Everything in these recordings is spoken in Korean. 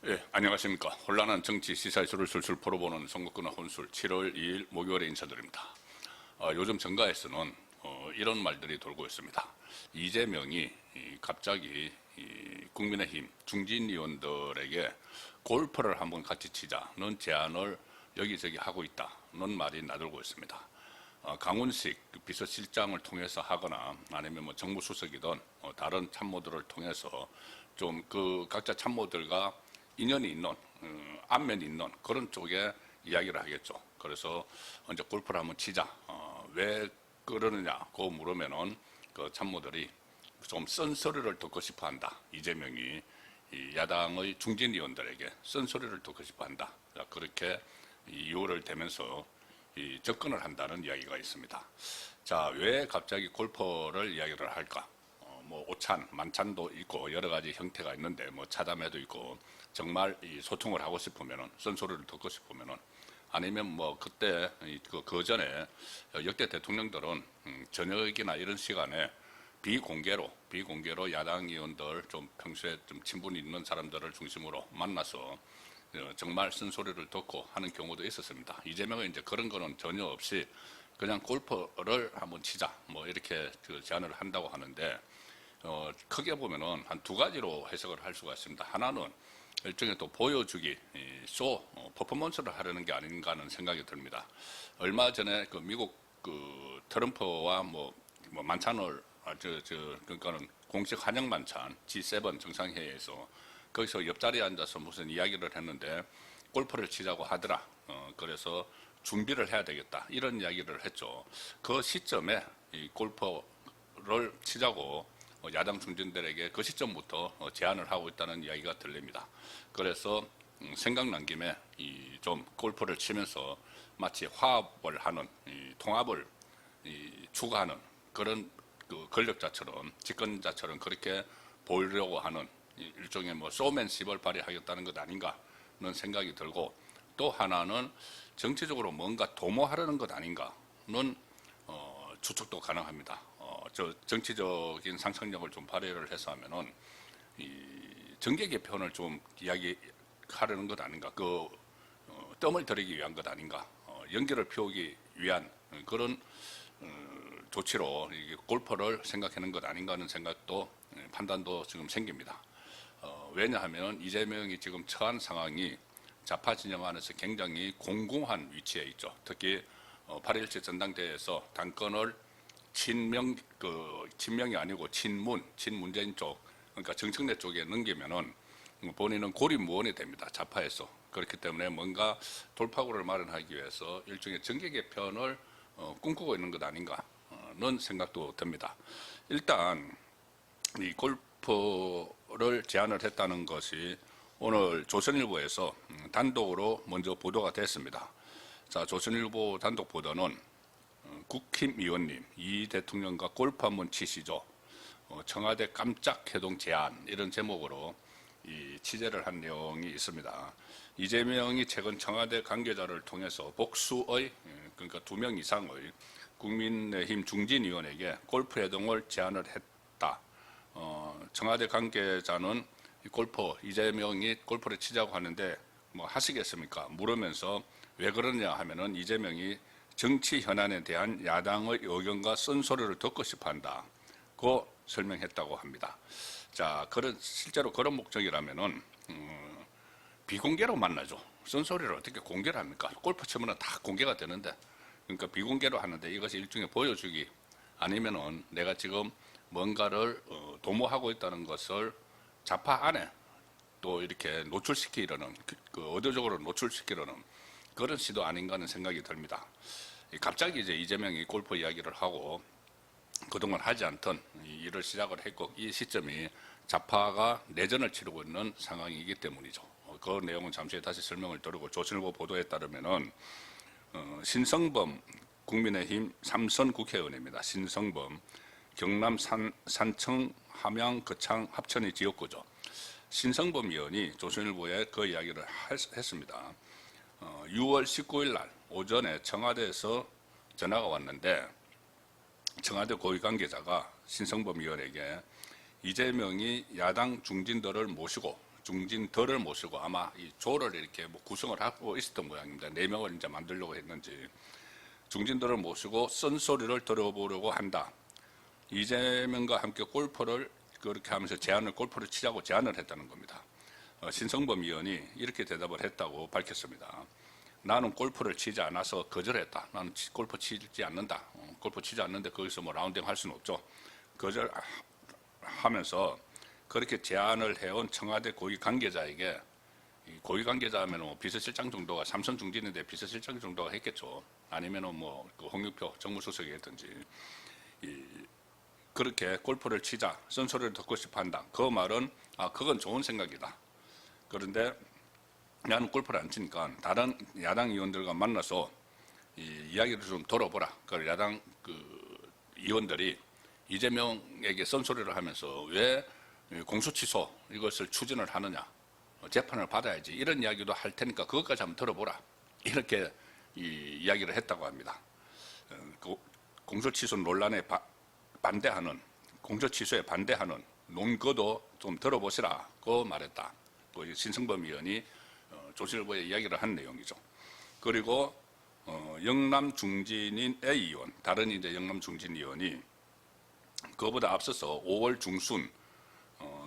예, 안녕하십니까. 혼란한 정치 시사의 술을 술술 풀어보는 선거권의 혼술 7월 2일 목요일에 인사드립니다. 요즘 정가에서는 이런 말들이 돌고 있습니다. 이재명이 갑자기 국민의힘 중진 의원들에게 골프를 한번 같이 치자는 제안을 여기저기 하고 있다는 말이 나돌고 있습니다. 강훈식 비서실장을 통해서 하거나 아니면 뭐 정무수석이든 다른 참모들을 통해서 좀 그 각자 참모들과 인연이 있는 안면이 있는 그런 쪽에 이야기를 하겠죠. 그래서 언제 골프를 한번 치자. 왜 그러느냐고 물으면은 그 참모들이 좀 쓴소리를 듣고 싶어한다. 이재명이 이 야당의 중진 의원들에게 쓴소리를 듣고 싶어한다. 그렇게 이유를 대면서 접근을 한다는 이야기가 있습니다. 자, 왜 갑자기 골프를 이야기를 할까? 뭐 오찬, 만찬도 있고 여러 가지 형태가 있는데 뭐 차담회도 있고 정말 이 소통을 하고 싶으면은 쓴소리를 듣고 싶으면은 아니면 뭐 그때 그 전에 역대 대통령들은 저녁이나 이런 시간에 비공개로 야당 의원들 좀 평소에 좀 친분이 있는 사람들을 중심으로 만나서 정말 쓴소리를 듣고 하는 경우도 있었습니다. 이재명은 이제 그런 거는 전혀 없이 그냥 골프를 한번 치자 뭐 이렇게 제안을 한다고 하는데 크게 보면은 한 두 가지로 해석을 할 수가 있습니다. 하나는 일종의 또 보여주기, 퍼포먼스를 하려는 게 아닌가 하는 생각이 듭니다. 얼마 전에 그 미국 그 트럼프와 뭐 만찬을, 그러니까는 공식 환영 만찬, G7 정상회의에서 거기서 옆자리에 앉아서 무슨 이야기를 했는데 골프를 치자고 하더라. 그래서 준비를 해야 되겠다. 이런 이야기를 했죠. 그 시점에 이 골프를 치자고 야당 중진들에게 그 시점부터 제안을 하고 있다는 이야기가 들립니다. 그래서 생각난 김에 좀 골프를 치면서 마치 화합을 하는 통합을 추구하는 그런 그 권력자처럼 집권자처럼 그렇게 보이려고 하는 일종의 뭐 소맨십을 발휘하겠다는 것 아닌가는 생각이 들고, 또 하나는 정치적으로 뭔가 도모하려는 것 아닌가는 추측도 가능합니다. 저 정치적인 상상력을 좀 발휘를 해서 하면은 정계 개편을 좀 이야기하려는 것 아닌가, 뜸을 들이기 위한 것 아닌가, 연기를 피우기 위한 그런 조치로 이게 골프를 생각하는 것 아닌가 하는 생각도 판단도 지금 생깁니다. 왜냐하면 이재명이 지금 처한 상황이 좌파 진영 안에서 굉장히 공공한 위치에 있죠. 특히 8.17 전당대회에서 당권을 친명이 아니고 친문재인 쪽, 그러니까 정청래 쪽에 넘기면은 본인은 고립무원이 됩니다. 좌파에서. 그렇기 때문에 뭔가 돌파구를 마련하기 위해서 일종의 정계 개편을 꿈꾸고 있는 것 아닌가는 생각도 듭니다. 일단 이 골프를 제안을 했다는 것이 오늘 조선일보에서 단독으로 먼저 보도가 됐습니다. 자, 조선일보 단독 보도는 국힘 의원님, 이 대통령과 골프 한번 치시죠. 청와대 깜짝 회동 제안, 이런 제목으로 취재를 한 내용이 있습니다. 이재명이 최근 청와대 관계자를 통해서 복수의, 그러니까 2명 이상의 국민의힘 중진 의원에게 골프 회동을 제안을 했다. 청와대 관계자는 이재명이 골프를 치자고 하는데 뭐 하시겠습니까? 물으면서 왜 그러냐 하면은 이재명이 정치 현안에 대한 야당의 의견과 쓴소리를 듣고 싶어 한다고 설명했다고 합니다. 자, 실제로 그런 목적이라면은, 비공개로 만나죠. 쓴소리를 어떻게 공개를 합니까? 골프 치면은 다 공개가 되는데, 그러니까 비공개로 하는데 이것이 일종의 보여주기 아니면은 내가 지금 뭔가를 도모하고 있다는 것을 좌파 안에 또 이렇게 노출시키려는, 의도적으로 노출시키려는 그런 시도 아닌가 하는 생각이 듭니다. 갑자기 이제 이재명이 골프 이야기를 하고 그동안 하지 않던 일을 시작을 했고, 이 시점이 좌파가 내전을 치르고 있는 상황이기 때문이죠. 그 내용은 잠시 다시 설명을 드리고, 조선일보 보도에 따르면은 신성범 국민의힘 3선 국회의원입니다. 신성범 경남 산청 함양 거창 합천의 지역구죠. 신성범 의원이 조선일보에 그 이야기를 했습니다. 6월 19일 날 오전에 청와대에서 전화가 왔는데 청와대 고위 관계자가 신성범 의원에게 이재명이 야당 중진들을 모시고 중진들을 모시고 아마 이 조를 이렇게 뭐 구성을 하고 있었던 모양입니다. 4명을 이제 만들려고 했는지 중진들을 모시고 쓴소리를 들어보려고 한다. 이재명과 함께 골프를 그렇게 하면서 골프를 치자고 제안을 했다는 겁니다. 신성범 의원이 이렇게 대답을 했다고 밝혔습니다. 나는 골프를 치지 않아서 거절했다. 나는 골프 치지 않는다. 골프 치지 않는데 거기서 뭐 라운딩 할 수는 없죠. 거절하면서 그렇게 제안을 해온 청와대 고위 관계자에게, 고위 관계자 하면 뭐 비서실장 정도가, 삼선 중진인데 비서실장 정도가 했겠죠. 아니면은 뭐 그 홍익표 정무수석이 했든지, 그렇게 골프를 치자, 쓴소리를 듣고 싶어 한다. 그 말은, 그건 좋은 생각이다. 그런데 나는 골프를 안 치니까 다른 야당 의원들과 만나서 이야기를 좀 들어보라. 그 야당 의원들이 이재명에게 쓴소리를 하면서 왜 공수처 이것을 추진을 하느냐, 재판을 받아야지, 이런 이야기도 할 테니까 그것까지 한번 들어보라. 이렇게 이야기를 했다고 합니다. 공수처 논란에 반대하는, 공수처에 반대하는 논거도 좀 들어보시라고 말했다. 신성범 의원이 조선일보에 이야기를 한 내용이죠. 그리고 영남 중진인 A 의원, 다른 이제 영남 중진 의원이 그보다 앞서서 5월 중순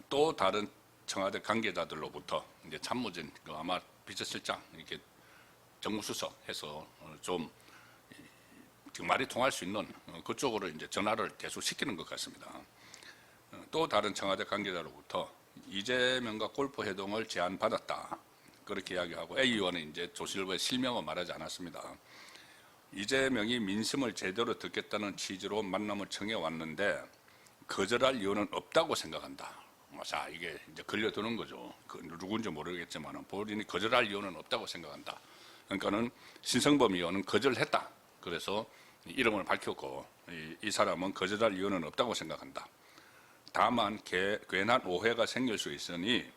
또 다른 청와대 관계자들로부터 이제 참모진, 아마 비서실장, 이렇게 정무수석 해서 좀 말이 통할 수 있는 그쪽으로 이제 전화를 계속 시키는 것 같습니다. 또 다른 청와대 관계자로부터 이재명과 골프 회동을 제안받았다. 그렇게 이야기하고, A 의원은 이제 조선일보에 실명은 말하지 않았습니다. 이재명이 민심을 제대로 듣겠다는 취지로 만남을 청해 왔는데 거절할 이유는 없다고 생각한다. 자, 이게 이제 걸려드는 거죠. 누군지 모르겠지만 본인이 거절할 이유는 없다고 생각한다. 그러니까는 신성범 의원은 거절했다. 그래서 이름을 밝혔고, 이 사람은 거절할 이유는 없다고 생각한다. 다만 괜한 오해가 생길 수 있으니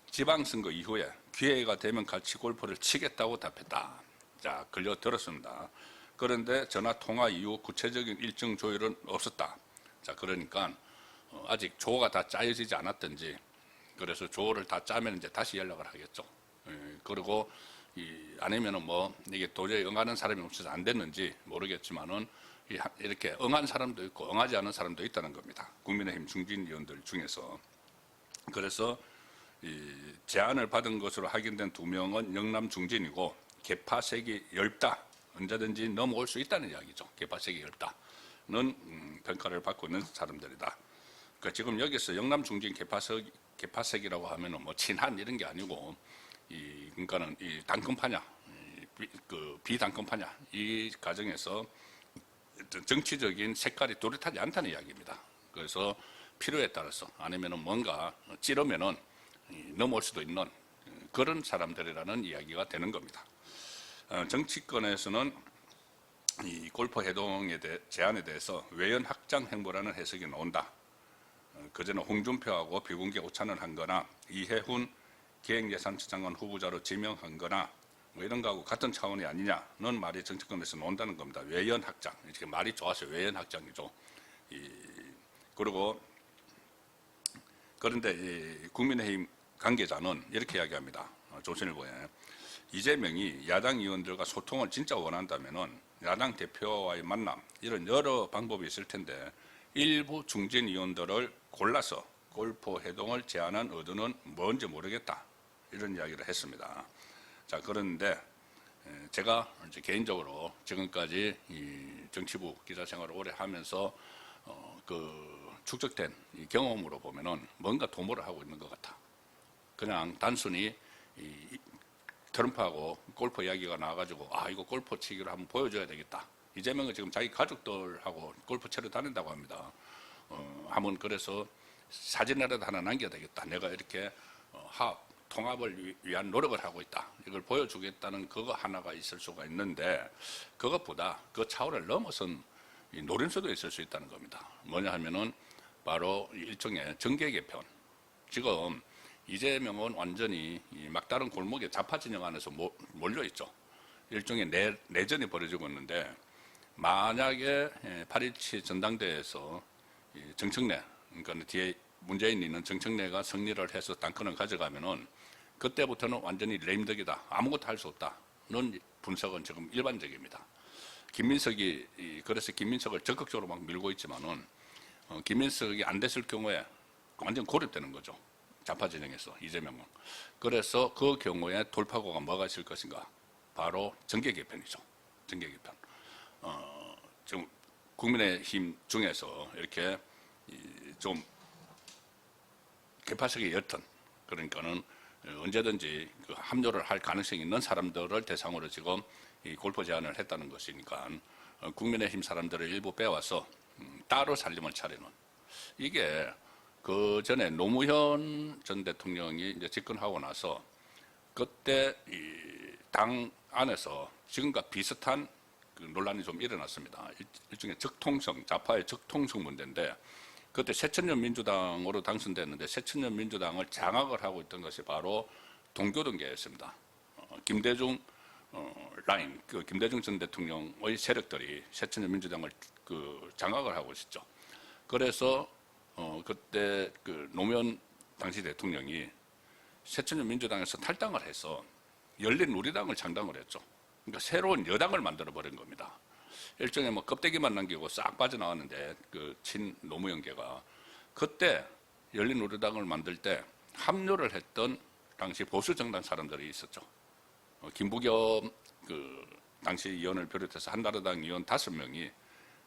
지방선거 이후에 기회가 되면 같이 골프를 치겠다고 답했다. 자, 걸려들었습니다. 그런데 전화 통화 이후 구체적인 일정 조율은 없었다. 자, 그러니까 아직 조가 다 짜여지지 않았든지, 그래서 조를 다 짜면 이제 다시 연락을 하겠죠. 그리고 아니면은 뭐 이게 도저히 응하는 사람이 없어서 안 됐는지 모르겠지만은 이렇게 응한 사람도 있고 응하지 않은 사람도 있다는 겁니다. 국민의힘 중진 의원들 중에서. 그래서 제안을 받은 것으로 확인된 2명은 영남 중진이고 개파색이 엷다, 언제든지 넘어올 수 있다는 이야기죠. 개파색이 엷다는 평가를 받고 있는 사람들이다. 그러니까 지금 여기서 영남 중진 개파색이라고 하면은 뭐 친한 이런 게 아니고, 그러니까는 이 당권파냐, 비당권파냐, 이 과정에서 정치적인 색깔이 뚜렷하지 않다는 이야기입니다. 그래서 필요에 따라서 아니면은 뭔가 찌르면은 넘어올 수도 있는 그런 사람들이라는 이야기가 되는 겁니다. 정치권에서는 이 골프 회동에 제안에 대해서 외연 확장 행보라는 해석이 나온다. 그전에 홍준표하고 비공개 오찬을 한 거나 이해훈 기획예산처 장관 후보자로 지명한 거나 뭐 이런 거하고 같은 차원이 아니냐는 말이 정치권에서 나온다는 겁니다. 외연 확장. 이렇게 말이 좋아서 외연 확장이죠. 그리고 그런데 국민의힘 관계자는 이렇게 이야기합니다. 조선일보에. 이재명이 야당 의원들과 소통을 진짜 원한다면은 야당 대표와의 만남, 이런 여러 방법이 있을 텐데 일부 중진 의원들을 골라서 골프 회동을 제안한 의도는 뭔지 모르겠다. 이런 이야기를 했습니다. 자, 그런데 제가 이제 개인적으로 지금까지 이 정치부 기자 생활을 오래 하면서 축적된 이 경험으로 보면은 뭔가 도모를 하고 있는 것 같아. 그냥 단순히 트럼프하고 골프 이야기가 나와가지고 이거 골프 치기로 한번 보여줘야 되겠다. 이재명은 지금 자기 가족들하고 골프 치러 다닌다고 합니다. 한번 그래서 사진이라도 하나 남겨야 되겠다. 내가 이렇게 통합을 위한 노력을 하고 있다. 이걸 보여주겠다는 그거 하나가 있을 수가 있는데, 그것보다 그 차원을 넘어선 노림수도 있을 수 있다는 겁니다. 뭐냐 하면은 바로 일종의 정계 개편. 지금 이재명은 완전히 막다른 골목에 좌파 진영 안에서 몰려 있죠. 일종의 내전이 벌어지고 있는데, 만약에 8.17 전당대회에서 정청래, 그러니까 뒤에 문재인이 있는 정청래가 승리를 해서 당권을 가져가면은 그때부터는 완전히 레임덕이다. 아무것도 할 수 없다는 분석은 지금 일반적입니다. 그래서 김민석을 적극적으로 막 밀고 있지만은 김민석이 안 됐을 경우에 완전 고립되는 거죠. 좌파 진영에서 이재명은. 그래서 그 경우에 돌파구가 뭐가 있을 것인가? 바로 정계 개편이죠. 정계 개편. 지금 국민의힘 중에서 이렇게 좀 개파색이 옅은, 그러니까는 언제든지 그 합류를 할 가능성이 있는 사람들을 대상으로 지금 이 골프 제안을 했다는 것이니까 국민의힘 사람들을 일부 빼와서 따로 살림을 차리는, 이게 그 전에 노무현 전 대통령이 이제 집권하고 나서 그때 이 당 안에서 지금과 비슷한 그 논란이 좀 일어났습니다. 일종의 적통성, 좌파의 적통성 문제인데, 그때 새천년 민주당으로 당선됐는데 새천년 민주당을 장악을 하고 있던 것이 바로 동교동계였습니다. 김대중 라인, 그 김대중 전 대통령의 세력들이 새천년 민주당을 그 장악을 하고 있었죠. 그래서 그때 그 노무현 당시 대통령이 새천년 민주당에서 탈당을 해서 열린우리당을 창당을 했죠. 그러니까 새로운 여당을 만들어 버린 겁니다. 일종의 뭐 껍데기만 남기고 싹 빠져나왔는데 그 친 노무현계가 그때 열린우리당을 만들 때 합류를 했던 당시 보수 정당 사람들이 있었죠. 김부겸 그 당시 의원을 비롯해서 한나라당 의원 5명이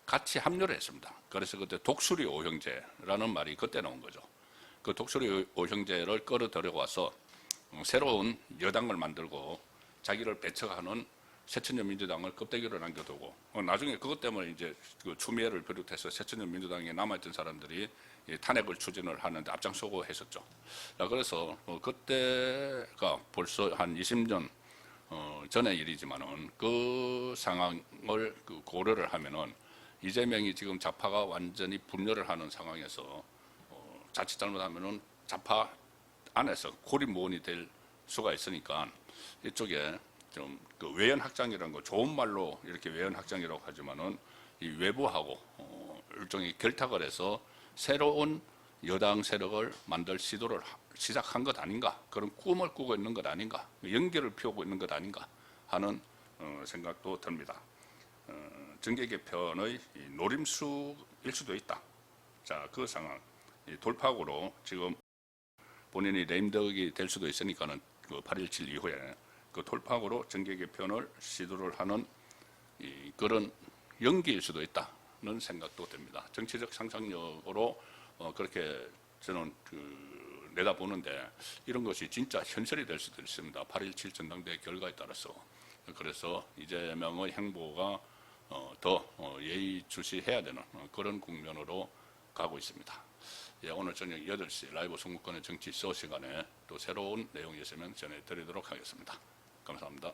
같이 합류를 했습니다. 그래서 그때 독수리 오형제라는 말이 그때 나온 거죠. 그 독수리 오형제를 끌어들여와서 새로운 여당을 만들고 자기를 배척하는 새천년 민주당을 껍데기로 남겨두고 나중에 그것 때문에 이제 그 추미애를 비롯해서 새천년 민주당에 남아있던 사람들이 탄핵을 추진을 하는데 앞장서고 했었죠. 그래서 그때가 벌써 한 20년 전의 일이지만은 그 상황을 그 고려를 하면은 이재명이 지금 좌파가 완전히 분열을 하는 상황에서 자칫 잘못하면은 좌파 안에서 고립무원이 될 수가 있으니까 이쪽에 좀 그 외연 확장이라는 거, 좋은 말로 이렇게 외연 확장이라고 하지만은 이 외부하고 일종의 결탁을 해서 새로운 여당 세력을 만들 시도를 시작한 것 아닌가, 그런 꿈을 꾸고 있는 것 아닌가, 연기를 피우고 있는 것 아닌가 하는 생각도 듭니다. 정계 개편의 노림수일 수도 있다. 자, 그 상황, 돌파구로 지금 본인이 레임덕이 될 수도 있으니까는 그 8.17 이후에 그 돌파구로 정계 개편을 시도를 하는 그런 연기일 수도 있다는 생각도 듭니다. 정치적 상상력으로 그렇게 저는 그 내다보는데 이런 것이 진짜 현실이 될 수도 있습니다. 8.17 전당대회 결과에 따라서. 그래서 이재명의 행보가 더 예의주시해야 되는 그런 국면으로 가고 있습니다. 예, 오늘 저녁 8시 라이브 송구권의 정치 소 시간에 또 새로운 내용이 있으면 전해드리도록 하겠습니다. 감사합니다.